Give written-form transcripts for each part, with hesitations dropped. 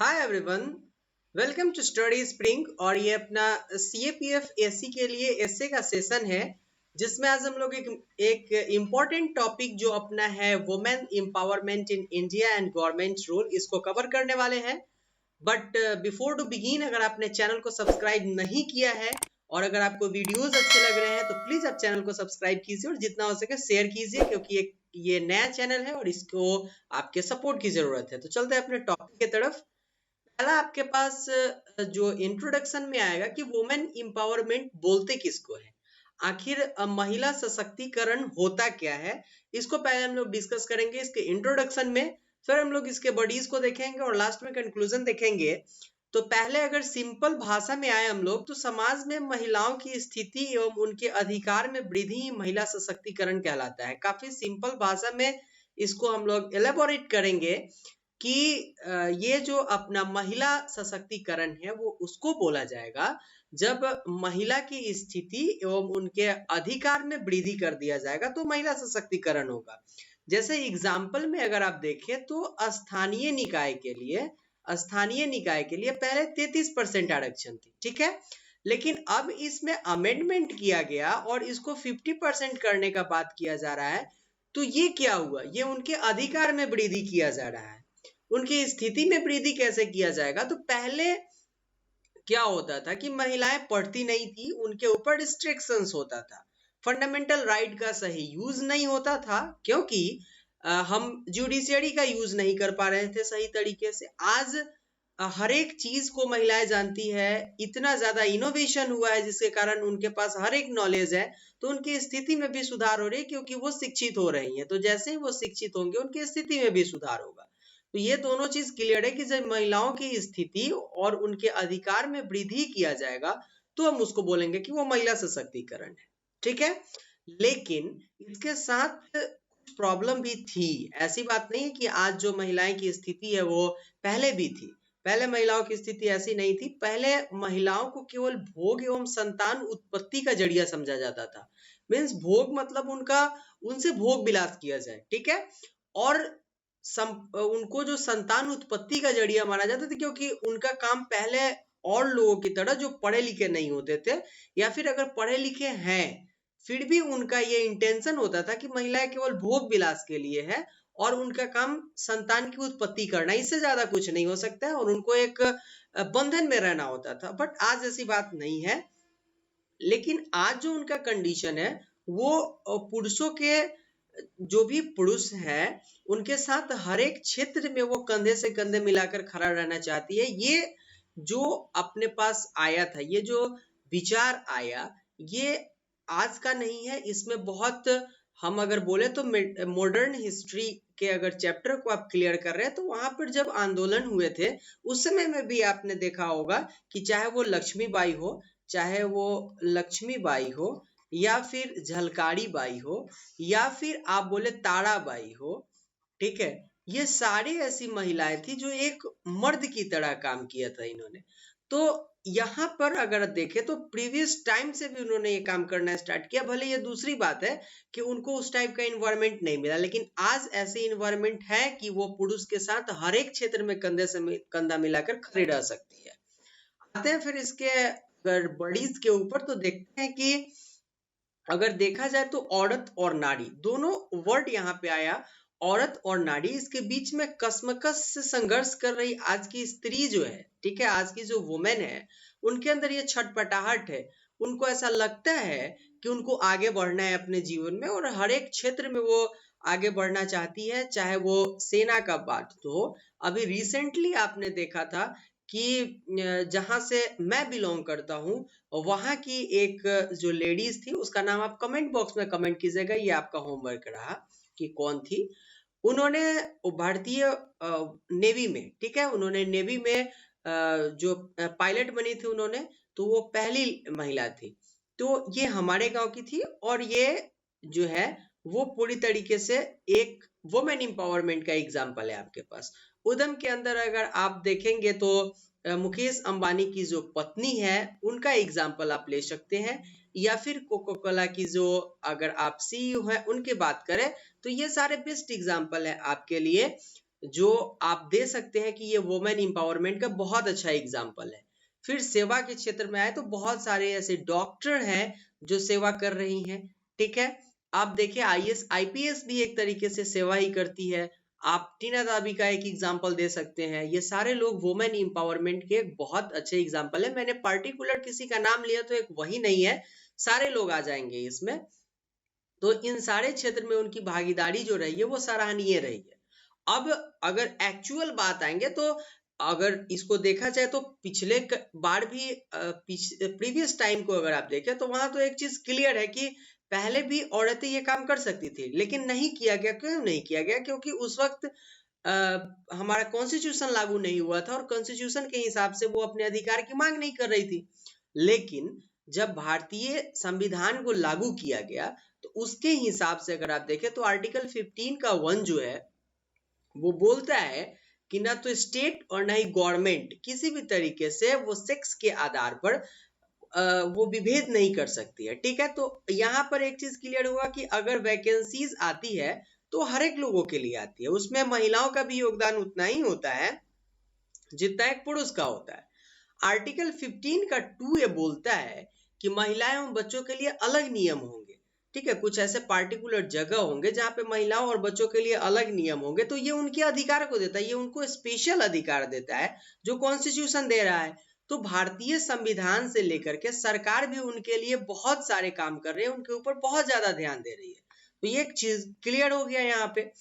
Hi everyone, welcome to study spring. और ये अपना CAPF एससी के लिए एसए का सेशन है, जिसमें आज हम लोग एक इम्पॉर्टेंट टॉपिक जो अपना है women empowerment in India and government rule, इसको कवर करने वाले हैं। बट बिफोर टू बिगिन, अगर आपने चैनल को सब्सक्राइब नहीं किया है और अगर आपको वीडियोस अच्छे लग रहे हैं तो प्लीज आप चैनल को सब्सक्राइब कीजिए और जितना हो सके शेयर कीजिए, क्योंकि ये नया चैनल है और इसको आपके सपोर्ट की जरूरत है। तो चलते हैं अपने टॉपिक की तरफ। पहला आपके पास जो इंट्रोडक्शन में आएगा कि वुमेन एम्पावरमेंट बोलते किसको है, आखिर महिला सशक्तिकरण होता क्या है, इसको पहले हम लोग डिस्कस करेंगे इसके इंट्रोडक्शन में। फिर हम लोग इसके बॉडीज को देखेंगे और लास्ट में कंक्लूजन देखेंगे। तो पहले अगर सिंपल भाषा में आए हम लोग, तो समाज में महिलाओं की स्थिति एवं उनके अधिकार में वृद्धि महिला सशक्तिकरण कहलाता है। काफी सिंपल भाषा में इसको हम लोग एलेबोरेट करेंगे कि ये जो अपना महिला सशक्तिकरण है वो उसको बोला जाएगा जब महिला की स्थिति एवं उनके अधिकार में वृद्धि कर दिया जाएगा, तो महिला सशक्तिकरण होगा। जैसे एग्जाम्पल में अगर आप देखें तो स्थानीय निकाय के लिए पहले 33% आरक्षण थी, ठीक है। लेकिन अब इसमें अमेंडमेंट किया गया और इसको 50% करने का बात किया जा रहा है। तो ये क्या हुआ, ये उनके अधिकार में वृद्धि किया जा रहा है। उनकी स्थिति में वृद्धि कैसे किया जाएगा, तो पहले क्या होता था कि महिलाएं पढ़ती नहीं थी, उनके ऊपर रिस्ट्रिक्शंस होता था, फंडामेंटल राइट का सही यूज नहीं होता था, क्योंकि हम जुडिशियरी का यूज नहीं कर पा रहे थे सही तरीके से। आज हर एक चीज को महिलाएं जानती है, इतना ज्यादा इनोवेशन हुआ है जिसके कारण उनके पास हर एक नॉलेज है, तो उनकी स्थिति में भी सुधार हो रही है क्योंकि वो शिक्षित हो रही हैं। तो जैसे ही वो शिक्षित होंगे उनकी स्थिति में भी सुधार होगा। तो ये दोनों चीज क्लियर है कि जब महिलाओं की स्थिति और उनके अधिकार में वृद्धि किया जाएगा तो हम उसको बोलेंगे कि वो महिला सशक्तिकरण है, ठीक है। लेकिन इसके साथ कुछ प्रॉब्लम भी थी। ऐसी बात नहीं है कि आज जो महिलाएं की स्थिति है वो पहले भी थी। पहले महिलाओं की स्थिति ऐसी नहीं थी। पहले महिलाओं को केवल भोग एवं संतान उत्पत्ति का जरिया समझा जाता था। मीन्स भोग मतलब उनसे भोग विलास किया जाए, ठीक है। और उनको जो संतान उत्पत्ति का जरिया माना जाता था, क्योंकि उनका काम पहले और लोगों की तरह जो पढ़े लिखे नहीं होते थे, या फिर अगर पढ़े लिखे हैं फिर भी उनका ये इंटेंशन होता था कि महिलाएं केवल भोग विलास के लिए है और उनका काम संतान की उत्पत्ति करना, इससे ज्यादा कुछ नहीं हो सकता है, और उनको एक बंधन में रहना होता था। बट आज ऐसी बात नहीं है। लेकिन आज जो उनका कंडीशन है वो पुरुषों के, जो भी पुरुष है उनके साथ हर एक क्षेत्र में वो कंधे से कंधे मिलाकर खड़ा रहना चाहती है। ये जो अपने पास आया था, ये जो विचार आया, ये आज का नहीं है। इसमें बहुत, हम अगर बोले तो मॉडर्न हिस्ट्री के अगर चैप्टर को आप क्लियर कर रहे हैं तो वहां पर जब आंदोलन हुए थे उस समय में भी आपने देखा होगा कि चाहे वो लक्ष्मीबाई हो, चाहे वो लक्ष्मीबाई हो, या फिर झलकारी बाई हो, या फिर आप बोले ताराबाई हो, ठीक है, ये सारी ऐसी महिलाएं थी जो एक मर्द की तरह काम किया था इन्होंने। तो यहाँ पर अगर देखें तो प्रीवियस टाइम से भी उन्होंने ये काम करना स्टार्ट किया। भले ये दूसरी बात है कि उनको उस टाइप का इन्वायरमेंट नहीं मिला, लेकिन आज ऐसे इन्वायरमेंट है कि वो पुरुष के साथ हर एक क्षेत्र में कंधे से कंधा मिलाकर खड़ी रह सकती है। आते हैं फिर इसके अगर बॉडीज के ऊपर, तो देखते हैं कि अगर देखा जाए तो औरत और नारी दोनों वर्ड यहाँ पे आया। औरत और नारी, इसके बीच में कसमकस से संघर्ष कर रही आज की स्त्री जो है, ठीक है, आज की जो वुमेन है, उनके अंदर ये छटपटाहट है। उनको ऐसा लगता है कि उनको आगे बढ़ना है अपने जीवन में और हर एक क्षेत्र में वो आगे बढ़ना चाहती है, चाहे वो सेना का बात हो। अभी रिसेंटली आपने देखा था कि जहां से मैं बिलोंग करता हूँ वहां की एक जो लेडीज थी, उसका नाम आप कमेंट बॉक्स में कमेंट कीजिएगा, ये आपका होमवर्क रहा कि कौन थी। उन्होंने भारतीय नेवी में, ठीक है, उन्होंने नेवी में जो पायलट बनी थी उन्होंने, तो वो पहली महिला थी। तो ये हमारे गांव की थी और ये जो है वो पूरी तरीके से एक वुमेन एम्पावरमेंट का एग्जाम्पल है आपके पास। उधम के अंदर अगर आप देखेंगे तो मुकेश अंबानी की जो पत्नी है उनका एग्जाम्पल आप ले सकते हैं, या फिर कोको कोला की जो अगर आप CEO हैं उनकी बात करें, तो ये सारे बेस्ट एग्जाम्पल है आपके लिए। जो आप दे सकते हैं कि ये वुमेन एम्पावरमेंट का बहुत अच्छा एग्जाम्पल है। फिर सेवा के क्षेत्र में आए तो बहुत सारे ऐसे डॉक्टर हैं जो सेवा कर रही हैं, ठीक है। आप देखिए आईएएस आईपीएस भी एक तरीके से सेवा ही करती है। आप टीना दाबी का एक एग्जाम्पल दे सकते हैं। ये सारे लोग वुमेन एम्पावरमेंट के एक बहुत अच्छे एग्जाम्पल है। मैंने पर्टिकुलर किसी का नाम लिया तो एक वही नहीं है, सारे लोग आ जाएंगे इसमें। तो इन सारे क्षेत्र में उनकी भागीदारी जो रही है वो सराहनीय रही है। अब अगर एक्चुअल बात आएंगे तो अगर इसको देखा जाए तो पिछले बार भी प्रीवियस टाइम को अगर आप देखें तो वहां तो एक चीज क्लियर है कि पहले भी औरतें ये काम कर सकती थी, लेकिन नहीं किया गया। क्यों नहीं किया गया? क्योंकि उस वक्त हमारा कॉन्स्टिट्यूशन लागू नहीं हुआ था और कॉन्स्टिट्यूशन के हिसाब से वो अपने अधिकार की मांग नहीं कर रही थी। लेकिन जब भारतीय संविधान को लागू किया गया तो उसके हिसाब से अगर आप देखें तो आर्टिकल 15 का 1 जो है वो बोलता है कि ना तो स्टेट और ना ही गवर्नमेंट किसी भी तरीके से वो सेक्स के आधार पर वो विभेद नहीं कर सकती है, ठीक है। तो यहाँ पर एक चीज क्लियर हुआ कि अगर वैकेंसीज आती है तो हर एक लोगों के लिए आती है, उसमें महिलाओं का भी योगदान उतना ही होता है जितना एक पुरुष का होता है। आर्टिकल 15 का 2 ये बोलता है कि महिलाएं एवं बच्चों के लिए अलग नियम होंगे, ठीक है। कुछ ऐसे पार्टिकुलर जगह होंगे जहां पे महिलाओं और बच्चों के लिए अलग नियम होंगे, तो ये उनके अधिकार को देता है, ये उनको स्पेशल अधिकार देता है जो कॉन्स्टिट्यूशन दे रहा है। तो भारतीय संविधान से लेकर के सरकार भी उनके लिए बहुत सारे काम कर रही है, उनके ऊपर बहुत ज्यादा ध्यान दे रही है। तो ये एक चीज क्लियर हो गया यहाँ पे।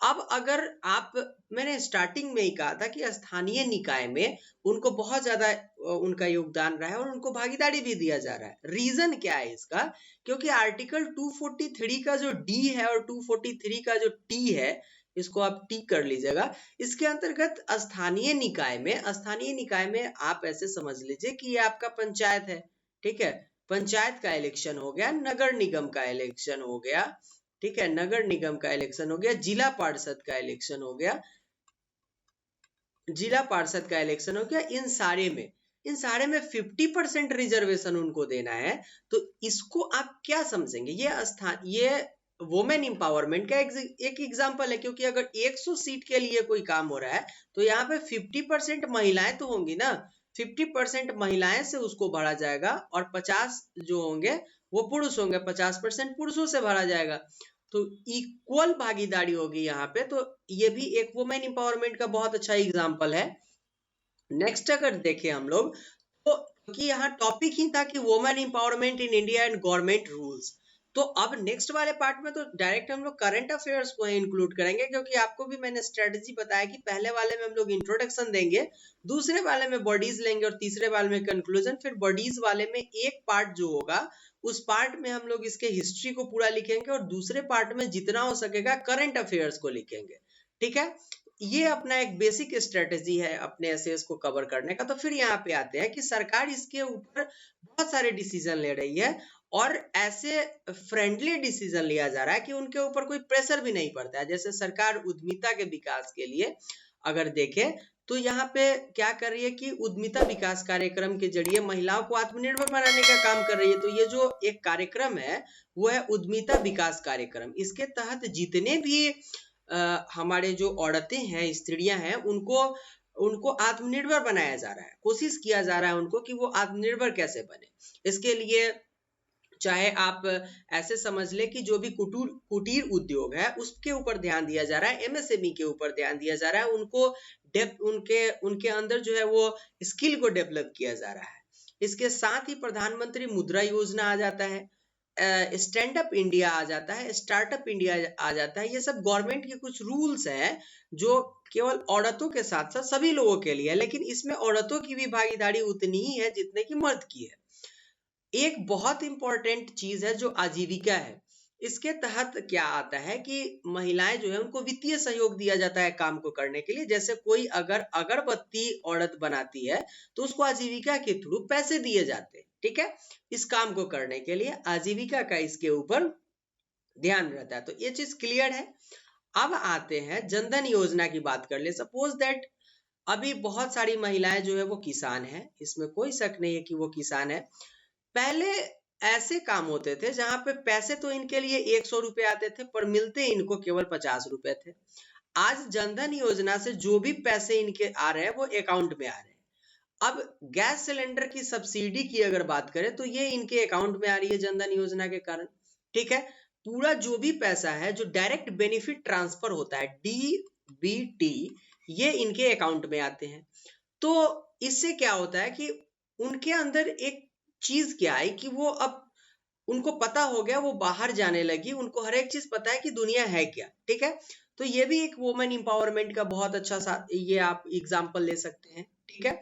अब अगर आप, मैंने स्टार्टिंग में ही कहा था कि स्थानीय निकाय में उनको बहुत ज्यादा उनका योगदान रहा है और उनको भागीदारी भी दिया जा रहा है। रीजन क्या है इसका? क्योंकि आर्टिकल 243 का जो डी है और 243 का जो टी है, इसको आप टी कर लीजिएगा, इसके अंतर्गत स्थानीय निकाय में आप ऐसे समझ लीजिए कि ये आपका पंचायत है, ठीक है। पंचायत का इलेक्शन हो गया, नगर निगम का इलेक्शन हो गया, ठीक है, नगर निगम का इलेक्शन हो गया, जिला पार्षद का इलेक्शन हो गया, इन सारे में 50% रिजर्वेशन उनको देना है। तो इसको आप क्या समझेंगे? ये वुमेन एम्पावरमेंट का एक एग्जांपल है, क्योंकि अगर 100 सीट के लिए कोई काम हो रहा है तो यहाँ पे 50% महिलाएं तो होंगी ना, 50% महिलाएं से उसको भरा जाएगा और 50 जो होंगे वो पुरुष होंगे, 50% पुरुषों से भरा जाएगा। तो इक्वल भागीदारी होगी यहाँ पे। तो ये भी एक वुमेन एम्पावरमेंट का बहुत अच्छा एग्जांपल है। नेक्स्ट अगर देखें हम लोग तो, क्योंकि यहाँ टॉपिक ही था कि women empowerment in India and government rules, तो अब नेक्स्ट वाले पार्ट में तो डायरेक्ट हम लोग करंट अफेयर्स को इंक्लूड करेंगे, क्योंकि आपको भी मैंने स्ट्रेटजी बताया कि पहले वाले में हम लोग इंट्रोडक्शन देंगे, दूसरे वाले में बॉडीज लेंगे और तीसरे वाले में कंक्लूजन। फिर बॉडीज वाले में एक पार्ट जो होगा उस पार्ट में हम लोग इसके हिस्ट्री को पूरा लिखेंगे और दूसरे पार्ट में जितना हो सकेगा करंट अफेयर्स को लिखेंगे, ठीक है। ये अपना एक बेसिक स्ट्रेटेजी है अपने एसेस को कवर करने का। तो फिर यहाँ पे आते हैं कि सरकार इसके ऊपर बहुत सारे डिसीजन ले रही है और ऐसे फ्रेंडली डिसीजन लिया जा रहा है कि उनके ऊपर कोई प्रेशर भी नहीं पड़ता है। जैसे सरकार उद्यमिता के विकास के लिए अगर देखें तो यहाँ पे क्या कर रही है कि उद्यमिता विकास कार्यक्रम के जरिए महिलाओं को आत्मनिर्भर बनाने का काम कर रही है। तो ये जो एक कार्यक्रम है वो है उद्यमिता विकास कार्यक्रम। इसके तहत जितने भी हमारे जो औरतें हैं, स्त्रियां हैं, उनको आत्मनिर्भर बनाया जा रहा है, कोशिश किया जा रहा है उनको कि वो आत्मनिर्भर कैसे बने। इसके लिए चाहे आप ऐसे समझ ले कि जो भी कुटीर उद्योग है उसके ऊपर ध्यान दिया जा रहा है, एमएसएमई के ऊपर ध्यान दिया जा रहा है, उनके अंदर जो है वो स्किल को डेवलप किया जा रहा है। इसके साथ ही प्रधानमंत्री मुद्रा योजना आ जाता है, स्टैंड अप इंडिया आ जाता है, स्टार्टअप इंडिया आ जाता है। ये सब गवर्नमेंट के कुछ रूल्स हैं जो केवल औरतों के साथ साथ सभी लोगों के लिए है, लेकिन इसमें औरतों की भी भागीदारी उतनी ही है जितने की मर्द की है। एक बहुत इंपॉर्टेंट चीज है जो आजीविका है। इसके तहत क्या आता है कि महिलाएं जो है उनको वित्तीय सहयोग दिया जाता है काम को करने के लिए। जैसे कोई अगर अगरबत्ती औरत बनाती है तो उसको आजीविका के थ्रू पैसे दिए जाते हैं, ठीक है, इस काम को करने के लिए आजीविका का इसके ऊपर ध्यान रहता है। तो ये चीज क्लियर है। अब आते हैं जनधन योजना की बात कर ले। सपोज दैट अभी बहुत सारी महिलाएं जो है वो किसान है, इसमें कोई शक नहीं है कि वो किसान है। पहले ऐसे काम होते थे जहां पे पैसे तो इनके लिए 100 रुपए आते थे पर मिलते इनको केवल 50 रुपए थे। आज जनधन योजना से जो भी पैसे इनके आ रहे हैं वो अकाउंट में आ रहे हैं। अब गैस सिलेंडर की सब्सिडी की अगर बात करें तो ये इनके अकाउंट में आ रही है जनधन योजना के कारण, ठीक है। पूरा जो भी पैसा है जो डायरेक्ट बेनिफिट ट्रांसफर होता है डीबीटी, ये इनके अकाउंट में आते हैं। तो इससे क्या होता है कि उनके अंदर एक चीज क्या है कि वो अब उनको पता हो गया, वो बाहर जाने लगी, उनको हर एक चीज पता है कि दुनिया है क्या, ठीक है। तो ये भी एक वुमेन इंपावरमेंट का बहुत अच्छा ये आप एग्जाम्पल ले सकते हैं, ठीक है।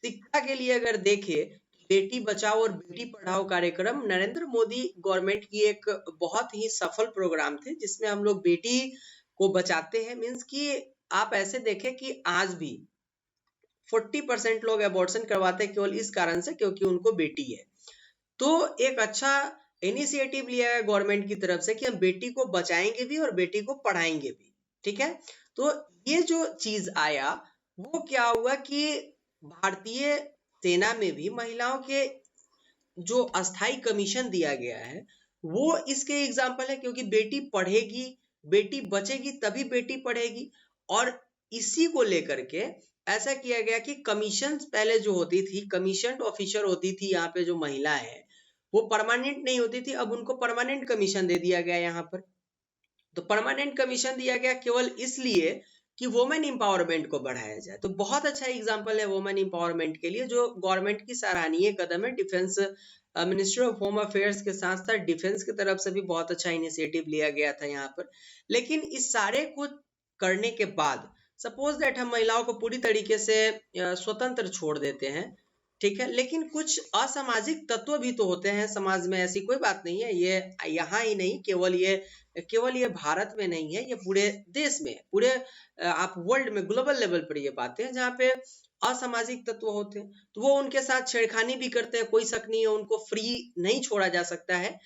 शिक्षा के लिए अगर देखें, बेटी बचाओ और बेटी पढ़ाओ कार्यक्रम नरेंद्र मोदी गवर्नमेंट की एक बहुत ही सफल प्रोग्राम थे, जिसमें हम लोग बेटी को बचाते हैं। मीन्स कि आप ऐसे देखें कि आज भी 40% लोग अबॉर्शन करवाते हैं केवल इस कारण से क्योंकि उनको बेटी है। तो एक अच्छा इनिशिएटिव लिया है गवर्नमेंट की तरफ से कि हम बेटी को बचाएंगे भी और बेटी को पढ़ाएंगे भी, ठीक है। तो ये जो चीज आया वो क्या हुआ कि भारतीय सेना में भी महिलाओं के जो अस्थाई कमीशन दिया गया है वो इसके एग्जाम्पल है, क्योंकि बेटी पढ़ेगी, बेटी बचेगी तभी बेटी पढ़ेगी। और इसी को लेकर के ऐसा किया गया कि कमीशन पहले जो होती थी, कमीशन ऑफिसर होती थी यहाँ पे जो महिला है वो परमानेंट नहीं होती थी, अब उनको परमानेंट कमीशन दे दिया गया यहाँ पर। तो परमानेंट कमीशन दिया गया केवल इसलिए कि वुमेन इंपावरमेंट को बढ़ाया जाए। तो बहुत अच्छा एग्जांपल है वुमेन इंपावरमेंट के लिए, जो गवर्नमेंट की सराहनीय कदम है। Defence ministry of home affairs के साथ साथ डिफेंस की तरफ से भी बहुत अच्छा इनिशिएटिव लिया गया था यहाँ पर। लेकिन इस सारे को करने के बाद सपोज दैट हम महिलाओं को पूरी तरीके से स्वतंत्र छोड़ देते हैं, ठीक है, लेकिन कुछ असामाजिक तत्व भी तो होते हैं समाज में, ऐसी कोई बात नहीं है। ये यहाँ ही नहीं, केवल ये भारत में नहीं है, ये पूरे देश में, पूरे आप वर्ल्ड में, ग्लोबल लेवल पर ये बातें हैं जहाँ पे असामाजिक तत्व होते हैं। तो वो उनके साथ छेड़खानी भी करते हैं, कोई शक नहीं है, उनको फ्री नहीं छोड़ा जा सकता है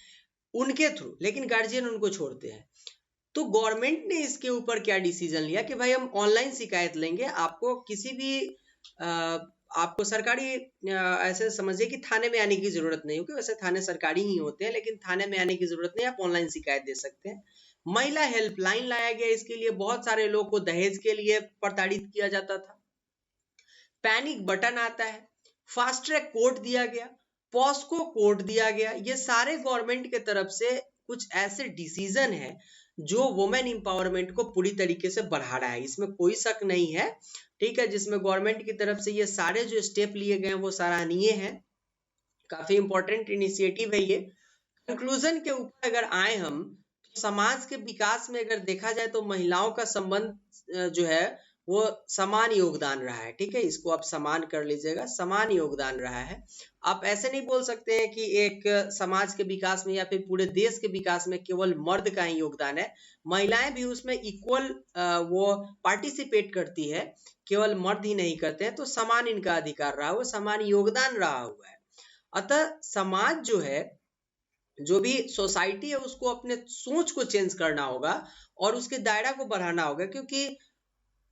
उनके थ्रू, लेकिन गार्जियन उनको छोड़ते हैं। तो गवर्नमेंट ने इसके ऊपर क्या डिसीजन लिया कि भाई हम ऑनलाइन शिकायत लेंगे, आपको किसी भी आपको सरकारी ऐसे समझिए कि थाने में आने की जरूरत नहीं होगी, वैसे थाने सरकारी ही होते हैं लेकिन थाने में आने की जरूरत नहीं, आप ऑनलाइन शिकायत दे सकते हैं। महिला हेल्पलाइन लाया गया इसके लिए, बहुत सारे लोग को दहेज के लिए प्रताड़ित किया जाता था। पैनिक बटन आता है, फास्ट ट्रैक कोर्ट दिया गया, पॉस्को कोर्ट दिया गया। ये सारे गवर्नमेंट के तरफ से कुछ ऐसे डिसीजन है जो वुमेन इंपावरमेंट को पूरी तरीके से बढ़ा रहा है, इसमें कोई शक नहीं है, ठीक है। जिसमें गवर्नमेंट की तरफ से ये सारे जो स्टेप लिए गए हैं वो सराहनीय है, काफी इंपॉर्टेंट इनिशिएटिव है ये। कंक्लूजन के ऊपर अगर आए हम, तो समाज के विकास में अगर देखा जाए तो महिलाओं का संबंध जो है वो समान योगदान रहा है, ठीक है। इसको आप समान कर लीजिएगा, समान योगदान रहा है। आप ऐसे नहीं बोल सकते हैं कि एक समाज के विकास में या फिर पूरे देश के विकास में केवल मर्द का ही योगदान है, महिलाएं भी उसमें इक्वल वो पार्टिसिपेट करती है, केवल मर्द ही नहीं करते हैं। तो समान इनका अधिकार रहा, वो समान योगदान रहा हुआ है। अतः समाज जो है, जो भी सोसाइटी है, उसको अपने सोच को चेंज करना होगा और उसके दायरा को बढ़ाना होगा, क्योंकि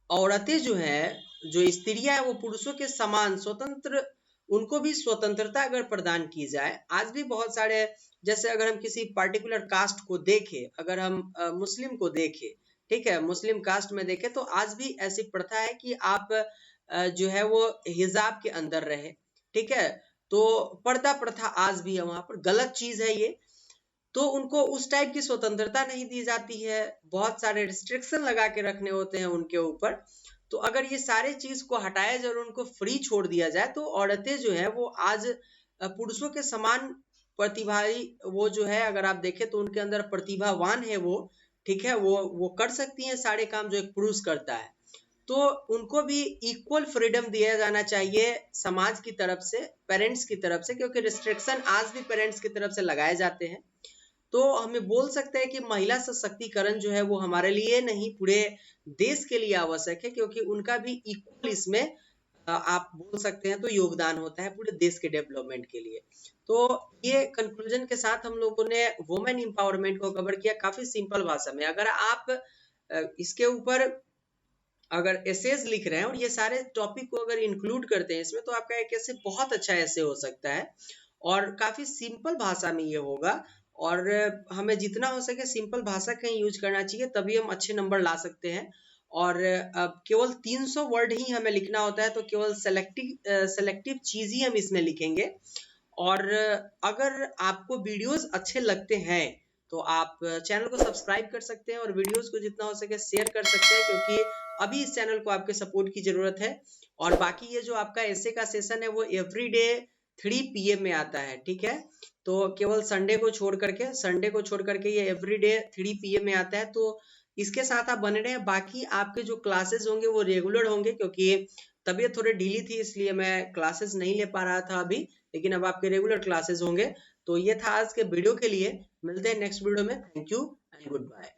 औरतें जो हैं, जो स्त्रियां हैं, वो पुरुषों के समान स्वतंत्र, उनको भी स्वतंत्रता अगर प्रदान की जाए। आज भी बहुत सारे, जैसे अगर हम किसी पर्टिकुलर कास्ट को देखें, अगर हम मुस्लिम को देखें, ठीक है, मुस्लिम कास्ट में देखें तो आज भी ऐसी प्रथा है कि आप जो है वो हिजाब के अंदर रहे, ठीक है। तो पर्दा प्रथा आज भी है, वहां पर गलत चीज है ये। तो उनको उस टाइप की स्वतंत्रता नहीं दी जाती है, बहुत सारे रिस्ट्रिक्शन लगा के रखने होते हैं उनके ऊपर। तो अगर ये सारे चीज को हटाया जाए और उनको फ्री छोड़ दिया जाए तो औरतें जो है वो आज पुरुषों के समान प्रतिभागी, वो जो है अगर आप देखें तो उनके अंदर प्रतिभावान है वो, ठीक है, वो कर सकती हैं सारे काम जो एक पुरुष करता है। तो उनको भी इक्वल फ्रीडम दिया जाना चाहिए समाज की तरफ से, पेरेंट्स की तरफ से, क्योंकि रिस्ट्रिक्शन आज भी पेरेंट्स की तरफ से लगाए जाते हैं। तो हमें बोल सकते हैं कि महिला सशक्तिकरण जो है वो हमारे लिए नहीं, पूरे देश के लिए आवश्यक है, क्योंकि उनका भी इक्वल इसमें आप बोल सकते हैं तो योगदान होता है पूरे देश के डेवलपमेंट के लिए। तो ये कंक्लूजन के साथ हम लोगों ने वुमेन एम्पावरमेंट को कवर किया काफी सिंपल भाषा में। अगर आप इसके ऊपर अगर एसेज लिख रहे हैं और ये सारे टॉपिक को अगर इंक्लूड करते हैं इसमें, तो आपका एक ऐसे बहुत अच्छा ऐसे हो सकता है और काफी सिंपल भाषा में ये होगा। और हमें जितना हो सके सिंपल भाषा का यूज करना चाहिए, तभी हम अच्छे नंबर ला सकते हैं। और अब केवल 300 वर्ड ही हमें लिखना होता है, तो केवल सेलेक्टिव चीज ही हम इसमें लिखेंगे। और अगर आपको वीडियोस अच्छे लगते हैं तो आप चैनल को सब्सक्राइब कर सकते हैं और वीडियोस को जितना हो सके शेयर कर सकते हैं, क्योंकि अभी इस चैनल को आपके सपोर्ट की जरूरत है। और बाकी ये जो आपका ऐसे का सेशन है वो एवरीडे 3 PM में आता है, ठीक है। तो केवल संडे को छोड़ करके ये एवरीडे 3 PM में आता है। तो इसके साथ आप बने रहे। बाकी आपके जो क्लासेस होंगे वो रेगुलर होंगे, क्योंकि तबीयत थोड़ी ढीली थी इसलिए मैं क्लासेस नहीं ले पा रहा था अभी, लेकिन अब आपके रेगुलर क्लासेस होंगे। तो ये था आज के वीडियो के लिए। मिलते हैं नेक्स्ट वीडियो में। Thank you and good bye.